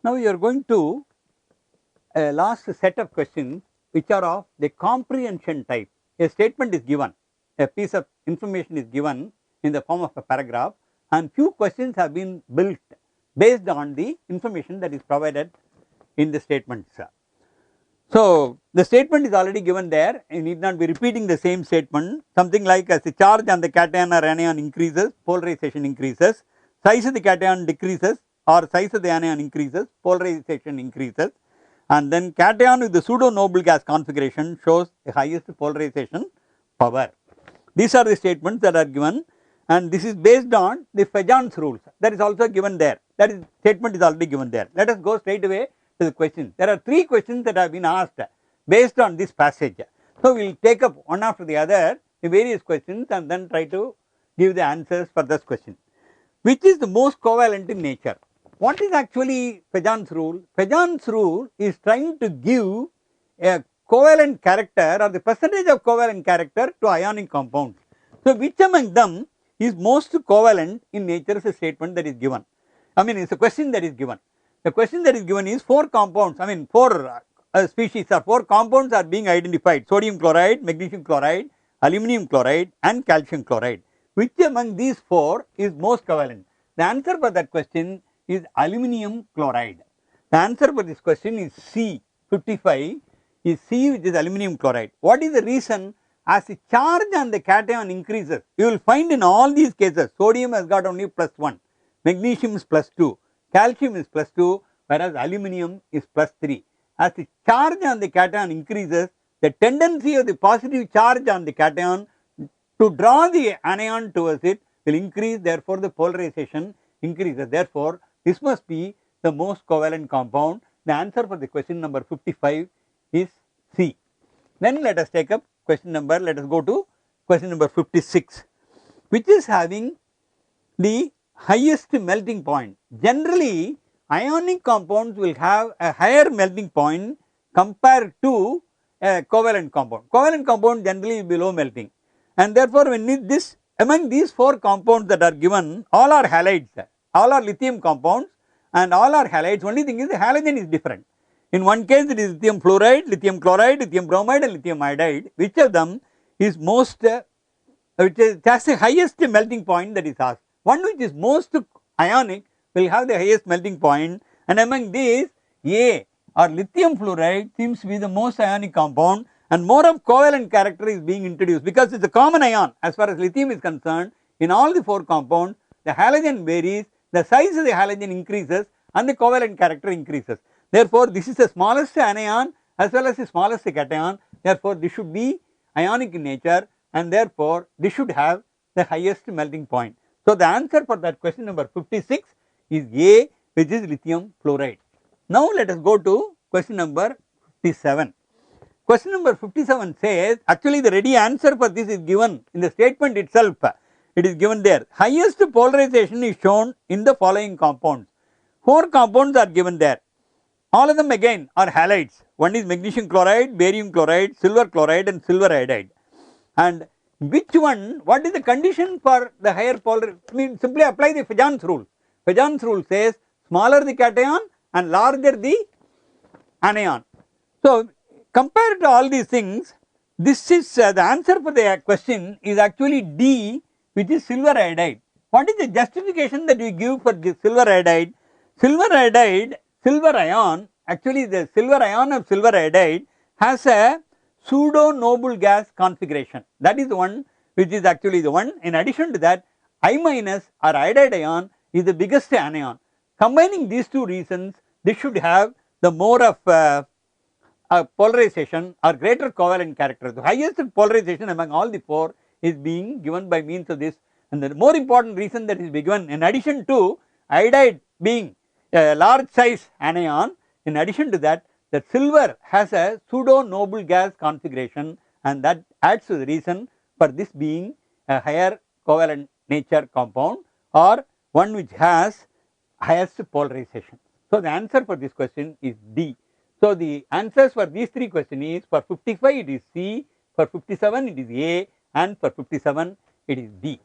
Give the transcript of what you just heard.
Now, you are going to a last set of questions which are of the comprehension type. A statement is given, a piece of information is given in the form of a paragraph, and few questions have been built based on the information that is provided in the statements. So, the statement is already given there, you need not be repeating the same statement, something like as the charge on the cation or anion increases, polarization increases, size of the cation decreases or size of the anion increases, polarization increases, and then cation with the pseudo noble gas configuration shows the highest polarization power. These are the statements that are given, and this is based on the Fajon's rules, that is also given there, that is statement is already given there. Let us go straight away to the question. There are 3 questions that have been asked based on this passage. So, we will take up one after the other the various questions and then try to give the answers for this question. Which is the most covalent in nature? What is actually Fajon's rule? Fajon's rule is trying to give a covalent character or the percentage of covalent character to ionic compounds. So, which among them is most covalent in nature is a statement that is given. I mean, it is a question that is given. The question that is given is 4 compounds, I mean 4 species or 4 compounds are being identified: sodium chloride, magnesium chloride, aluminum chloride and calcium chloride. Which among these 4 is most covalent? The answer for that question is aluminum chloride. The answer for this question is C, 55 is C, which is aluminum chloride. What is the reason? As the charge on the cation increases, you will find in all these cases sodium has got only +1, magnesium is +2, calcium is +2, whereas aluminum is +3. As the charge on the cation increases, the tendency of the positive charge on the cation to draw the anion towards it will increase, therefore the polarization increases. Therefore, this must be the most covalent compound. The answer for the question number 55 is C. Then let us take up question number, let us go to question number 56, which is having the highest melting point. Generally, ionic compounds will have a higher melting point compared to a covalent compound. Covalent compound generally will be low melting, and therefore, when this among these 4 compounds that are given, all are halides, all are lithium compounds and all are halides. Only thing is the halogen is different. In one case it is lithium fluoride, lithium chloride, lithium bromide and lithium iodide. Which of them is most, which has the highest melting point, that is asked. One which is most ionic will have the highest melting point, and among these A or lithium fluoride seems to be the most ionic compound, and more of covalent character is being introduced because it is a common ion as far as lithium is concerned. In all the 4 compounds, the halogen varies, the size of the halogen increases and the covalent character increases. Therefore, this is the smallest anion as well as the smallest cation. Therefore, this should be ionic in nature, and therefore, this should have the highest melting point. So, the answer for that question number 56 is A, which is lithium fluoride. Now, let us go to question number 57. Question number 57 says, actually the ready answer for this is given in the statement itself. It is given there. Highest polarization is shown in the following compounds. 4 compounds are given there. All of them again are halides. One is magnesium chloride, barium chloride, silver chloride and silver iodide. And which one, what is the condition for the higher polarization? I mean, simply apply the Fajon's rule. Fajon's rule says smaller the cation and larger the anion. So, compared to all these things, this is the answer for the question is actually D, which is silver iodide. What is the justification that we give for the silver iodide? Silver iodide, silver ion, actually the silver ion of silver iodide has a pseudo noble gas configuration. That is the one which is actually the one. In addition to that, I minus or iodide ion is the biggest anion. Combining these 2 reasons, this should have the more of polarization or greater covalent character. The highest polarization among all the 4 is being given by means of this, and the more important reason that is given, in addition to iodide being a large size anion, in addition to that, the silver has a pseudo noble gas configuration, and that adds to the reason for this being a higher covalent nature compound or one which has highest polarization. So, the answer for this question is D. So, the answers for these 3 questions is for 55 it is C, for 57 it is A and for 57 it is D.